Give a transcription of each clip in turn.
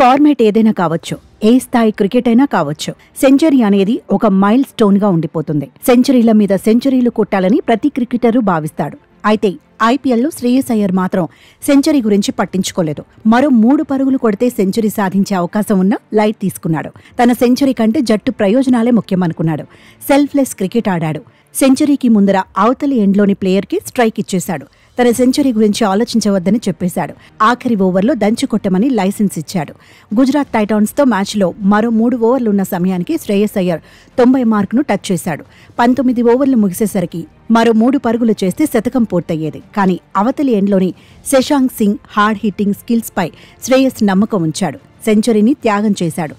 Format ఏదైనా కావచ్చు, ఏ స్థాయి క్రికెట్ అయినా కావచ్చు, సెంచరీ అనేది ఒక మైల్ స్టోన్ గా ఉండిపోతుంది. సెంచరీల మీద సెంచరీలు కొట్టాలని ప్రతి క్రికెటరు భావిస్తాడు. అయితే ఐపీఎల్లో శ్రేయస్ అయ్యర్ మాత్రం సెంచరీ గురించి పట్టించుకోలేదు. మరో 3 పరుగులు కొడితే సెంచరీ సాధించే అవకాశం ఉన్న లైట్ తీసుకున్నాడు. తన సెంచరీ కంటే జట్టు ప్రయోజనాలే ముఖ్యమనుకున్నాడు. సెల్ఫ్లెస్ క్రికెట్ ఆడాడు. సెంచరీకి ముందర అవతలి ఎండ్లోని ప్లేయర్కి స్ట్రైక్ ఇచ్చేశాడు. తన సెంచరీ గురించి ఆలోచించవద్దని చెప్పేశాడు. ఆఖరి ఓవర్లో దంచి కొట్టమని లైసెన్స్ ఇచ్చాడు. గుజరాత్ టైటాన్స్తో మ్యాచ్లో మరో 3 ఓవర్లున్న సమయానికి శ్రేయస్ అయ్యర్ 90 మార్కును టచ్ చేశాడు. 19 ఓవర్లు ముగిసేసరికి మరో 3 పరుగులు చేస్తే శతకం పూర్తయ్యేది. కానీ అవతలి ఎండ్లోని Shashank Singh hard hitting skills పై శ్రేయస్ నమ్మకం ఉంచాడు. సెంచరీని త్యాగం చేశాడు.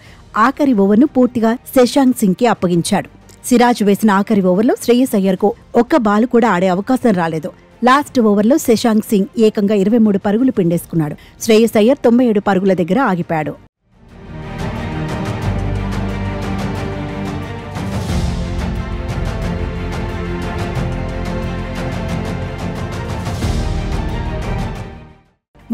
ఆఖరి ఓవర్ను పూర్తిగా శశాంక్ సింగ్ కి అప్పగించాడు. సిరాజ్ వేసిన ఆఖరి ఓవర్లో శ్రేయస్ అయ్యర్కు ఒక్క బాల్ కూడా ఆడే అవకాశం రాలేదు. లాస్ట్ ఓవర్లో శశాంక్ సింగ్ ఏకంగా 23 పరుగులు పిండేసుకున్నాడు. శ్రేయస్ అయ్యర్ 97 పరుగుల దగ్గర ఆగిపోయాడు.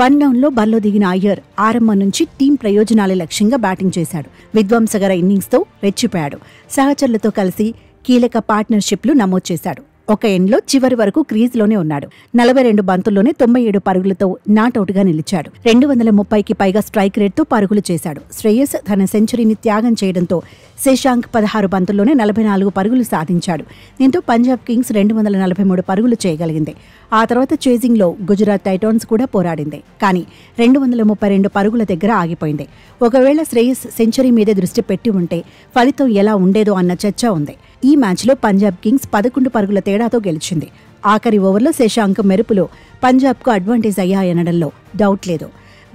వన్ డౌన్లో బరిలో దిగిన అయ్యర్ ఆరంభం నుంచి టీం ప్రయోజనాల లక్ష్యంగా బ్యాటింగ్ చేశాడు. విధ్వంసకర ఇన్నింగ్స్తో రెచ్చిపోయాడు. సహచరులతో కలిసి కీలక పార్ట్నర్షిప్లు నమోదు చేశాడు. ఒక ఎండ్లో చివరి వరకు క్రీజ్లోనే ఉన్నాడు. 42 బంతుల్లోనే 97 పరుగులతో నాటౌట్గా నిలిచాడు. 230కి పైగా స్ట్రైక్ రేట్తో పరుగులు చేశాడు. శ్రేయస్ తన సెంచరీని త్యాగం చేయడంతో శశాంక్ 16 బంతుల్లోనే 44 పరుగులు సాధించాడు. దీంతో పంజాబ్ కింగ్స్ 243 పరుగులు చేయగలిగింది. ఆ తర్వాత చేజింగ్లో గుజరాత్ టైటాన్స్ కూడా పోరాడింది. కానీ 232 పరుగుల దగ్గర ఆగిపోయింది. ఒకవేళ శ్రేయస్ సెంచరీ మీదే దృష్టి పెట్టి ఉంటే ఫలితం ఎలా ఉండేదో అన్న చర్చ ఉంది. ఈ మ్యాచ్లో పంజాబ్ కింగ్స్ 11 పరుగుల తేడాతో గెలిచింది. ఆఖరి ఓవర్లో శశాంక్ మెరుపులో పంజాబ్కు అడ్వాంటేజ్ అయ్యాయనడంలో డౌట్ లేదు.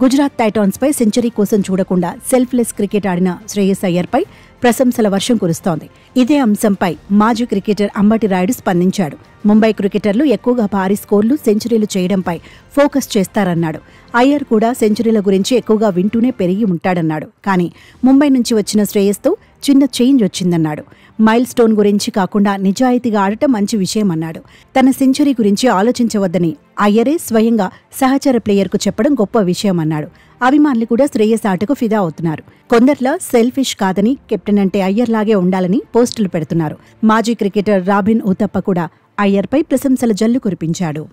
గుజరాత్ టైటాన్స్ పై సెంచరీ కోసం చూడకుండా సెల్ఫ్లెస్ క్రికెట్ ఆడిన శ్రేయస్ అయ్యర్ పై ప్రశంసల వర్షం కురుస్తోంది. ఇదే అంశంపై మాజీ క్రికెటర్ అంబటి రాయుడు స్పందించాడు. ముంబై క్రికెటర్లు ఎక్కువగా భారీ స్కోర్లు, సెంచరీలు చేయడంపై ఫోకస్ చేస్తారన్నాడు. అయ్యర్ కూడా సెంచరీల గురించి ఎక్కువగా వింటూనే పెరిగి ఉంటాడన్నాడు. కానీ ముంబై నుంచి వచ్చిన శ్రేయస్తో చిన్న చేంజ్ వచ్చిందన్నాడు. మైల్ స్టోన్ గురించి కాకుండా నిజాయితీగా ఆడటం మంచి విషయం అన్నాడు. తన సెంచరీ గురించి ఆలోచించవద్దని అయ్యరే స్వయంగా సహచర ప్లేయర్కు చెప్పడం గొప్ప విషయం అన్నాడు. అభిమానులు కూడా శ్రేయస్ ఆటకు ఫిదా అవుతున్నారు. కొందర్లా సెల్ఫిష్ కాదని, కెప్టెన్ అంటే అయ్యర్ లాగే ఉండాలని పోస్టులు పెడుతున్నారు. మాజీ క్రికెటర్ రాబిన్ ఉతప్ప కూడా అయ్యర్పై ప్రశంసల జల్లు కురిపించాడు.